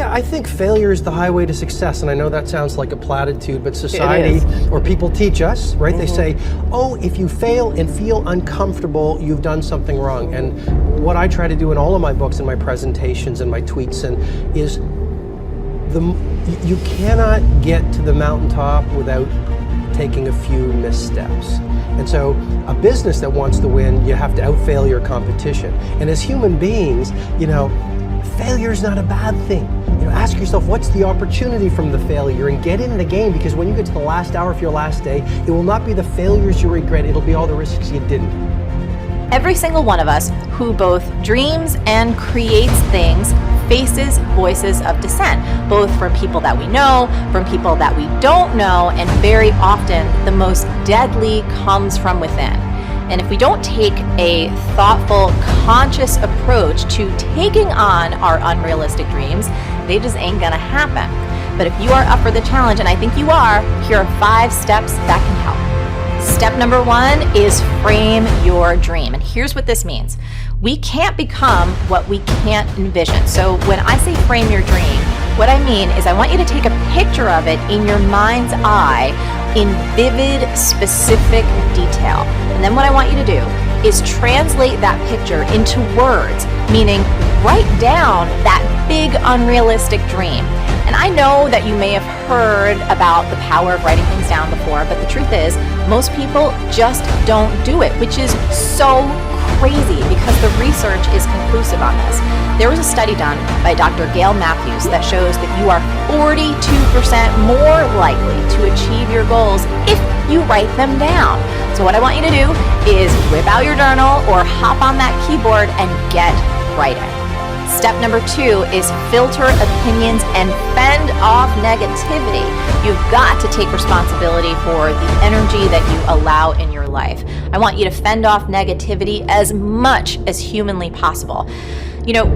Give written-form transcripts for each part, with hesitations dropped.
Yeah, I think failure is the highway to success, and I know that sounds like a platitude, but society or people teach us, right? They say, oh, if you fail and feel uncomfortable, you've done something wrong. And what I try to do in all of my books and my presentations and my tweets is you cannot get to the mountaintop without taking a few missteps. And so a business that wants to win, you have to outfail your competition. And as human beings, failure is not a bad thing. Ask yourself, what's the opportunity from the failure, and get in the game, because when you get to the last hour of your last day, it will not be the failures you regret, it'll be all the risks you didn't. Every single one of us who both dreams and creates things faces voices of dissent, both from people that we know, from people that we don't know, and very often the most deadly comes from within. And if we don't take a thoughtful, conscious approach to taking on our unrealistic dreams, they just ain't gonna happen. But if you are up for the challenge, and I think you are, here are 5 steps that can help. Step number 1 is frame your dream. And here's what this means. We can't become what we can't envision. So when I say frame your dream, what I mean is I want you to take a picture of it in your mind's eye in vivid, specific detail. And then what I want you to do is translate that picture into words, meaning write down that big unrealistic dream. And I know that you may have heard about the power of writing things down before, but the truth is, most people just don't do it, which is so crazy because the research is conclusive on this. There was a study done by Dr. Gail Matthews that shows that you are 42% more likely to achieve your goals if you write them down. So what I want you to do is whip out your journal or hop on that keyboard and get writing. Step number 2 is filter opinions and fend off negativity. You've got to take responsibility for the energy that you allow in your life. I want you to fend off negativity as much as humanly possible.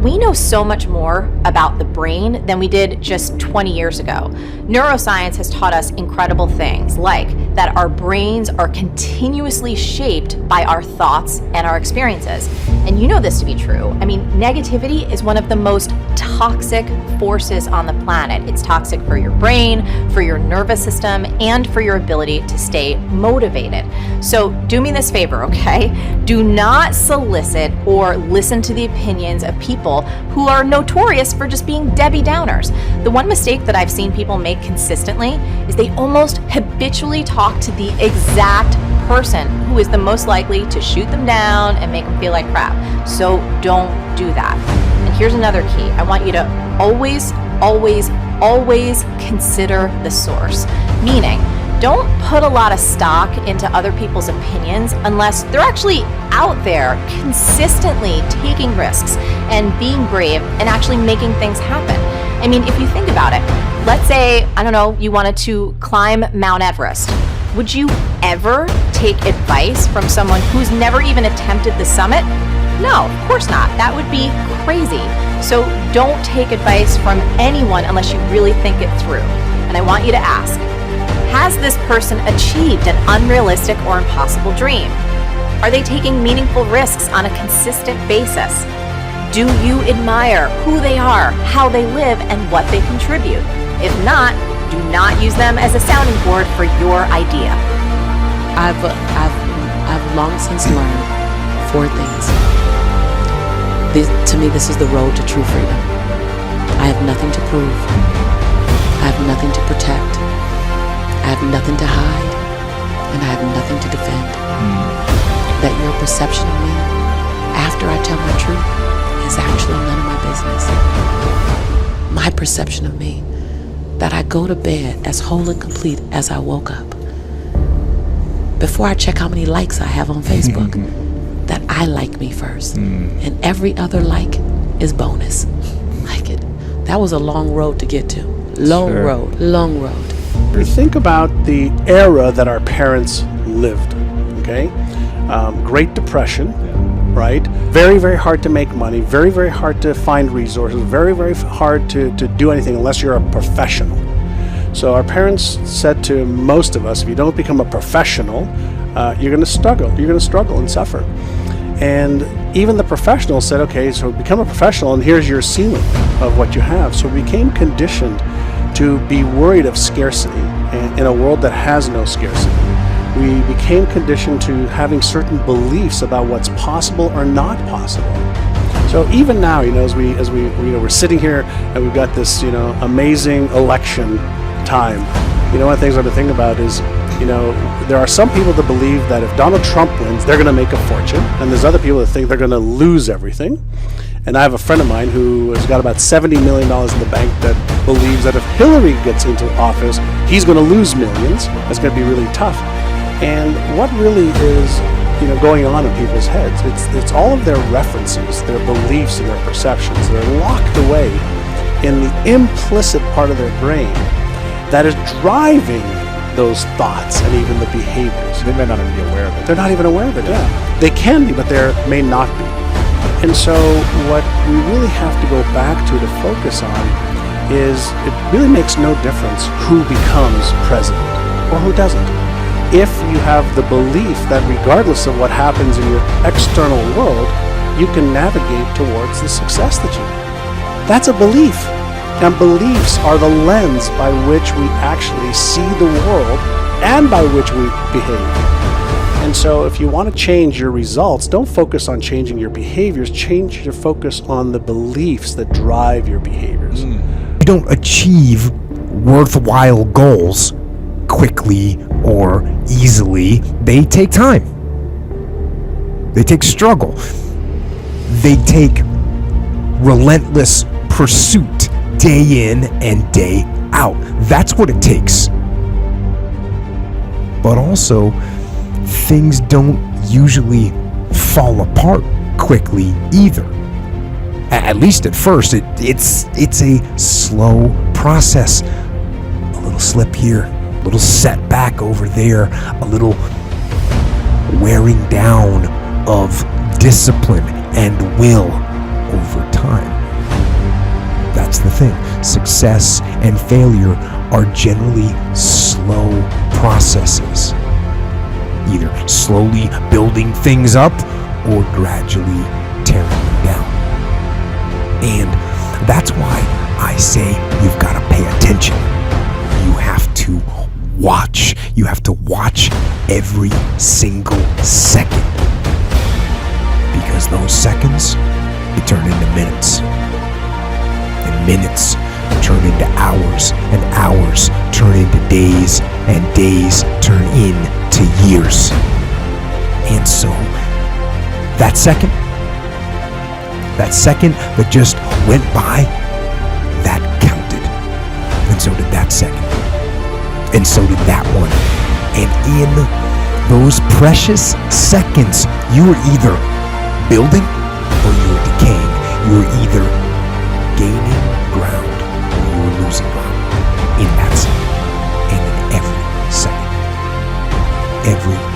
We know so much more about the brain than we did just 20 years ago. Neuroscience has taught us incredible things, like that our brains are continuously shaped by our thoughts and our experiences. And you know this to be true. Negativity is one of the most toxic forces on the planet. It's toxic for your brain, for your nervous system, and for your ability to stay motivated. So do me this favor, okay? Do not solicit or listen to the opinions of people who are notorious for just being Debbie Downers. The one mistake that I've seen people make consistently is they almost habitually talk to the exact person who is the most likely to shoot them down and make them feel like crap. So don't do that. And here's another key. I want you to always, always, always consider the source. Meaning, don't put a lot of stock into other people's opinions unless they're actually out there consistently taking risks and being brave and actually making things happen. If you think about it, let's say, you wanted to climb Mount Everest. Would you ever take advice from someone who's never even attempted the summit? No, of course not. That would be crazy. So don't take advice from anyone unless you really think it through. And I want you to ask, has this person achieved an unrealistic or impossible dream? Are they taking meaningful risks on a consistent basis? Do you admire who they are, how they live, and what they contribute? If not, do not use them as a sounding board for your idea. I've long since learned 4 things. To me, this is the road to true freedom. I have nothing to prove. I have nothing to protect. I have nothing to hide, and I have nothing to defend. That your perception of me, after I tell my truth, is actually none of my business. My perception of me, that I go to bed as whole and complete as I woke up. Before I check how many likes I have on Facebook, that I like me first. And every other like is bonus. That was a long road to get to. Long road. You think about the era that our parents lived, okay? Great Depression, right? Very, very hard to make money, very, very hard to find resources, very, very hard to do anything unless you're a professional. So our parents said to most of us, if you don't become a professional, you're going to struggle and suffer. And even the professionals said, okay, so become a professional and here's your ceiling of what you have. So we became conditioned to be worried of scarcity in a world that has no scarcity. We became conditioned to having certain beliefs about what's possible or not possible. So even now, as we we're sitting here and we've got this, amazing election time. One of the things I've been thinking about is, there are some people that believe that if Donald Trump wins, they're going to make a fortune, and there's other people that think they're going to lose everything. And I have a friend of mine who has got about $70 million in the bank that believes that if Hillary gets into office, he's going to lose millions. It's going to be really tough. And what really is, going on in people's heads? It's all of their references, their beliefs, and their perceptions. They're locked away in the implicit part of their brain that is driving those thoughts and even the behaviors. They may not even be aware of it. They're not even aware of it. Yeah, they can be, but they may not be. And so, what we really have to go back to focus on is it really makes no difference who becomes president or who doesn't. If you have the belief that regardless of what happens in your external world, you can navigate towards the success that you want. That's a belief. And beliefs are the lens by which we actually see the world and by which we behave. And so if you want to change your results, don't focus on changing your behaviors, change your focus on the beliefs that drive your behaviors. You don't achieve worthwhile goals quickly or easily. They take time. They take struggle. They take relentless pursuit day in and day out. That's what it takes. But also, things don't usually fall apart quickly either. At least at first, it's a slow process. A little slip here, a little setback over there, a little wearing down of discipline and will over time. That's the thing. Success and failure are generally slow processes. Either slowly building things up or gradually tearing them down. And that's why I say you've got to pay attention. You have to watch. You have to watch every single second. Because those seconds, they turn into minutes. And minutes turn into hours, and hours turn into days, and days turn into years. And so, that second that just went by, that counted. And so did that second. And so did that one. And in those precious seconds, you were either building or you were decaying. You were either gaining ground or you were losing ground in that second. And in every second. Every